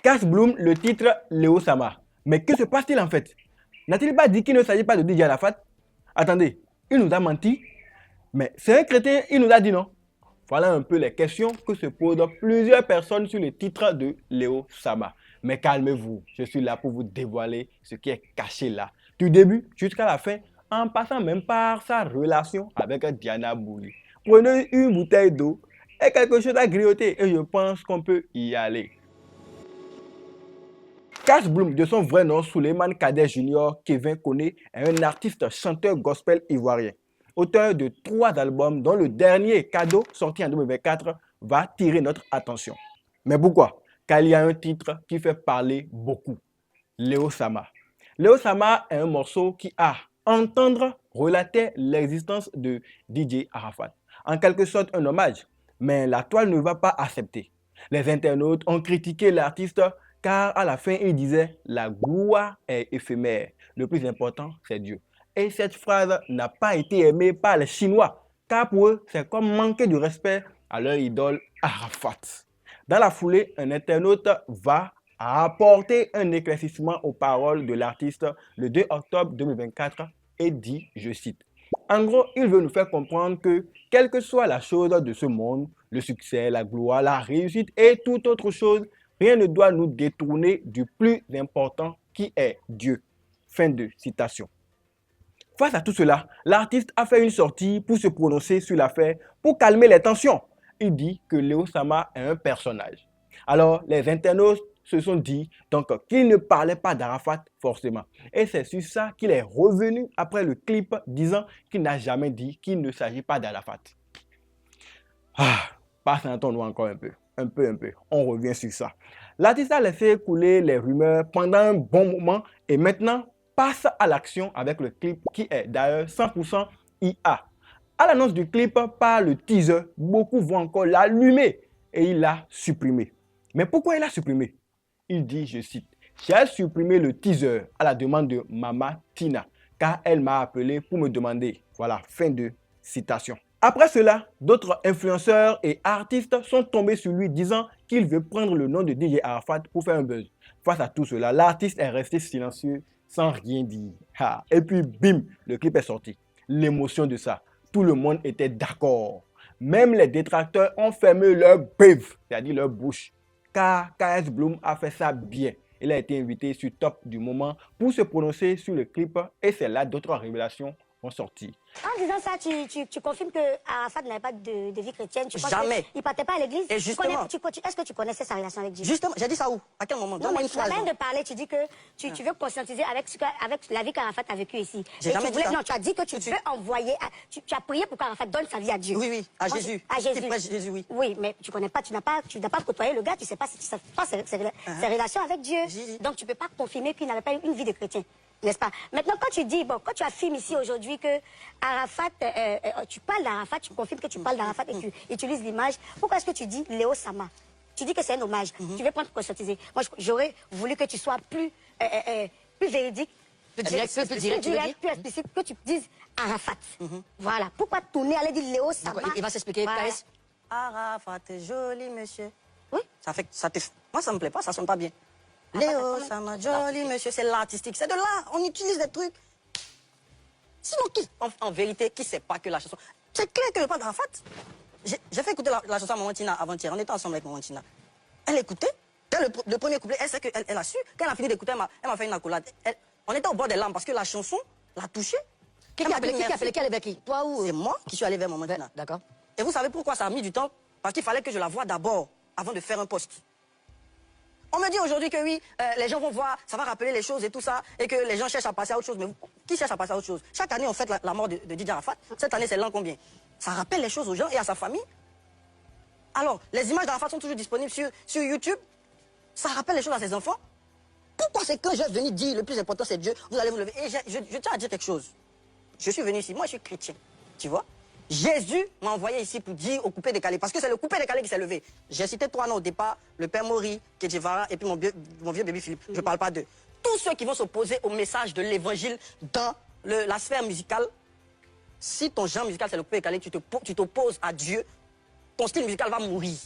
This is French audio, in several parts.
Cash Bloom, le titre Léo Sama. Mais que se passe-t-il en fait? N'a-t-il pas dit qu'il ne s'agit pas de DJ Arafat? Attendez, il nous a menti. Mais c'est un chrétien, il nous a dit non. Voilà un peu les questions que se posent plusieurs personnes sur le titre de Léo Sama. Mais calmez-vous, je suis là pour vous dévoiler ce qui est caché là. Du début jusqu'à la fin, en passant même par sa relation avec Diana Bouli. Prenez une bouteille d'eau et quelque chose à grignoter et je pense qu'on peut y aller. Cash Bloom, de son vrai nom, Souleymane Kader Jr. Kevin Koné, est un artiste chanteur gospel ivoirien. Auteur de 3 albums, dont le dernier, Cadeau, sorti en 2024, va tirer notre attention. Mais pourquoi? Car il y a un titre qui fait parler beaucoup. Léo Sama. Léo Sama est un morceau qui, à entendre, relatait l'existence de DJ Arafat. En quelque sorte, un hommage. Mais la toile ne va pas accepter. Les internautes ont critiqué l'artiste car à la fin, il disait « La gloire est éphémère. Le plus important, c'est Dieu. » Et cette phrase n'a pas été aimée par les Chinois, car pour eux, c'est comme manquer de respect à leur idole Arafat. Dans la foulée, un internaute va apporter un éclaircissement aux paroles de l'artiste le 2 octobre 2024 et dit, je cite, « En gros, il veut nous faire comprendre que, quelle que soit la chose de ce monde, le succès, la gloire, la réussite et toute autre chose, rien ne doit nous détourner du plus important qui est Dieu. » Fin de citation. Face à tout cela, l'artiste a fait une sortie pour se prononcer sur l'affaire, pour calmer les tensions. Il dit que Léo Sama est un personnage. Alors, les internautes se sont dit donc qu'il ne parlait pas d'Arafat forcément. Et c'est sur ça qu'il est revenu après le clip disant qu'il n'a jamais dit qu'il ne s'agit pas d'Arafat. Passe un ton encore un peu. On revient sur ça. L'artiste a laissé couler les rumeurs pendant un bon moment et maintenant passe à l'action avec le clip qui est d'ailleurs 100% IA. À l'annonce du clip par le teaser, beaucoup vont encore l'allumer et il l'a supprimé. Mais pourquoi il l'a supprimé? Il dit, je cite, « J'ai supprimé le teaser à la demande de Mama Tina car elle m'a appelé pour me demander. » Voilà, fin de citation. Après cela, d'autres influenceurs et artistes sont tombés sur lui disant qu'il veut prendre le nom de DJ Arafat pour faire un buzz. Face à tout cela, l'artiste est resté silencieux sans rien dire. Et puis bim, le clip est sorti. L'émotion de ça, tout le monde était d'accord. Même les détracteurs ont fermé leur beuve, c'est-à-dire leur bouche. Car Cash Bloom a fait ça bien. Il a été invité sur Top du moment pour se prononcer sur le clip et c'est là d'autres révélations ont sorti. En disant ça, tu confirmes que Arafat n'avait pas de vie chrétienne. Tu penses Jamais. Il ne partait pas à l'église. Et justement. Est-ce que tu connaissais sa relation avec Dieu? Justement, j'ai dit ça où? À quel moment? Donne-moi une phrase. Avant de parler, tu dis que tu veux conscientiser avec la vie qu'Arafat a vécue ici. J'ai jamais dit ça. Non, tu as dit que tu veux envoyer, tu as prié pour qu'Arafat donne sa vie à Dieu. Oui, à Jésus. À Jésus. Jésus, oui. Oui, mais tu connais pas, tu n'as pas côtoyé le gars, tu sais pas si tu sais pas ses relations avec Dieu. Donc tu peux pas confirmer qu'il n'avait pas une vie de chrétien. N'est-ce pas? Maintenant, quand tu dis, quand tu affirmes ici aujourd'hui que Arafat, tu parles d'Arafat, tu confirmes que tu parles d'Arafat et tu utilises l'image, pourquoi est-ce que tu dis Léo Sama? Tu dis que c'est un hommage. Tu veux prendre conscientiser. Moi, j'aurais voulu que tu sois plus véridique, plus direct, plus explicite, que tu dises Arafat. Voilà. Pourquoi tourner, aller dire Léo Sama? Il va s'expliquer. Voilà. Arafat, joli monsieur. Oui. Moi, ça me plaît pas, ça sonne pas bien. Léo Sama, joli monsieur, c'est l'artistique. C'est de là, on utilise des trucs. Sinon, en vérité, qui sait pas que la chanson... C'est clair que je parle d'Arafat. J'ai fait écouter la chanson à Maman Tina avant-hier. On était ensemble avec Maman Tina. Elle écoutait. Dès le premier couplet, elle sait qu'elle a su. Quand elle a fini d'écouter, elle m'a fait une accolade. On était au bord des larmes parce que la chanson l'a touchée. Qui a appelé qui avec qui? Toi ou... C'est moi qui suis allé vers Maman Tina. D'accord. Et vous savez pourquoi ça a mis du temps? Parce qu'il fallait que je la voie d'abord, avant de faire un post. On me dit aujourd'hui que oui, les gens vont voir, ça va rappeler les choses et tout ça, et que les gens cherchent à passer à autre chose. Mais qui cherche à passer à autre chose? Chaque année, on fête la mort de DJ Arafat. Cette année, c'est l'an combien? Ça rappelle les choses aux gens et à sa famille. Alors, les images d'Arafat sont toujours disponibles sur YouTube. Ça rappelle les choses à ses enfants. Pourquoi c'est quand je vais venir dire le plus important, c'est Dieu, vous allez vous lever? Et je tiens à dire quelque chose. Je suis venu ici, moi je suis chrétien, tu vois. Jésus m'a envoyé ici pour dire au coupé décalé, parce que c'est le coupé décalé qui s'est levé. J'ai cité 3 noms au départ, le père Maury, Kedjevara et puis mon vieux bébé Philippe. Je ne parle pas d'eux. Tous ceux qui vont s'opposer au message de l'évangile dans la sphère musicale, si ton genre musical c'est le coupé décalé, tu t'opposes à Dieu, ton style musical va mourir.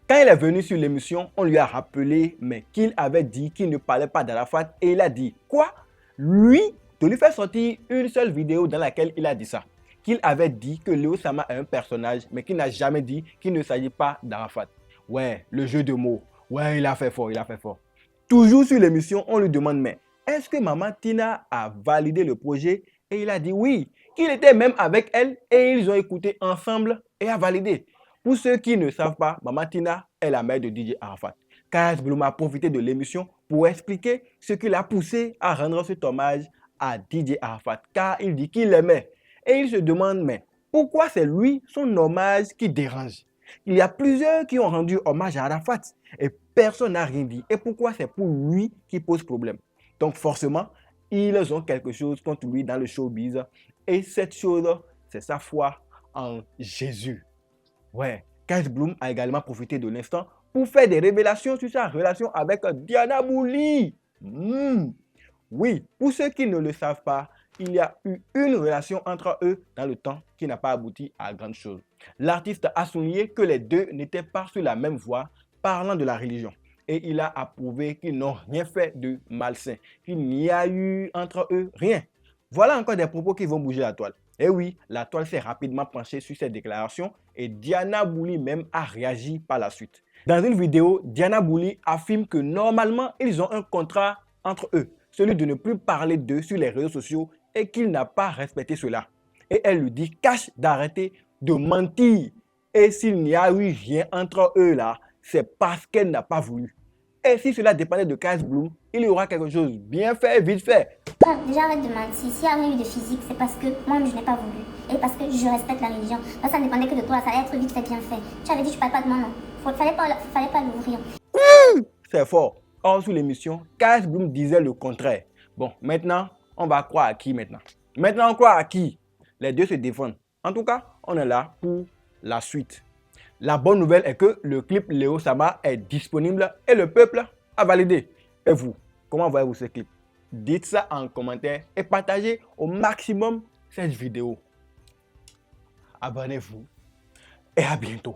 Quand il est venu sur l'émission, on lui a rappelé mais qu'il avait dit qu'il ne parlait pas d'Arafat et il a dit quoi? Lui, de lui faire sortir une seule vidéo dans laquelle il a dit ça. Qu'il avait dit que Léo Sama est un personnage mais qu'il n'a jamais dit qu'il ne s'agit pas d'Arafat. Ouais, le jeu de mots. Ouais, il a fait fort, il a fait fort. Toujours sur l'émission, on lui demande mais est-ce que Maman Tina a validé le projet? Et il a dit oui, qu'il était même avec elle et ils ont écouté ensemble et a validé. Pour ceux qui ne savent pas, Maman Tina est la mère de DJ Arafat. Kaz Bloom a profité de l'émission pour expliquer ce qui l'a poussé à rendre cet hommage à DJ Arafat, car il dit qu'il l'aimait. Et il se demande, mais pourquoi c'est lui, son hommage, qui dérange? Il y a plusieurs qui ont rendu hommage à Arafat et personne n'a rien dit. Et pourquoi c'est pour lui qui pose problème? Donc forcément, ils ont quelque chose contre lui dans le showbiz. Et cette chose, c'est sa foi en Jésus. Ouais, Kaz Bloom a également profité de l'instant pour faire des révélations sur sa relation avec Diana Bouli. Oui, pour ceux qui ne le savent pas, il y a eu une relation entre eux dans le temps qui n'a pas abouti à grand chose. L'artiste a souligné que les deux n'étaient pas sur la même voie parlant de la religion. Et il a approuvé qu'ils n'ont rien fait de malsain, qu'il n'y a eu entre eux rien. Voilà encore des propos qui vont bouger la toile. Et oui, la toile s'est rapidement penchée sur cette déclaration et Diana Bouli même a réagi par la suite. Dans une vidéo, Diana Bouli affirme que normalement, ils ont un contrat entre eux, celui de ne plus parler d'eux sur les réseaux sociaux et qu'il n'a pas respecté cela. Et elle lui dit cache d'arrêter de mentir. Et s'il n'y a eu rien entre eux là, c'est parce qu'elle n'a pas voulu. Et si cela dépendait de Kaz Bloom, il y aura quelque chose bien fait, vite fait. Déjà arrête de mentir, s'il n'y a rien eu de physique, c'est parce que moi-même je n'ai pas voulu. Et parce que je respecte la religion. Donc ça ne dépendait que de toi, ça allait être vite fait, bien fait. Tu avais dit tu ne parles pas de moi, non. Fallait pas l'ouvrir. C'est fort. Or, sous l'émission, Kaz Bloom disait le contraire. Bon, maintenant, on va croire à qui maintenant? Maintenant, on croit à qui? Les deux se défendent. En tout cas, on est là pour la suite. La bonne nouvelle est que le clip Léo Sama est disponible et le peuple a validé. Et vous, comment voyez-vous ce clip? Dites ça en commentaire et partagez au maximum cette vidéo. Abonnez-vous et à bientôt.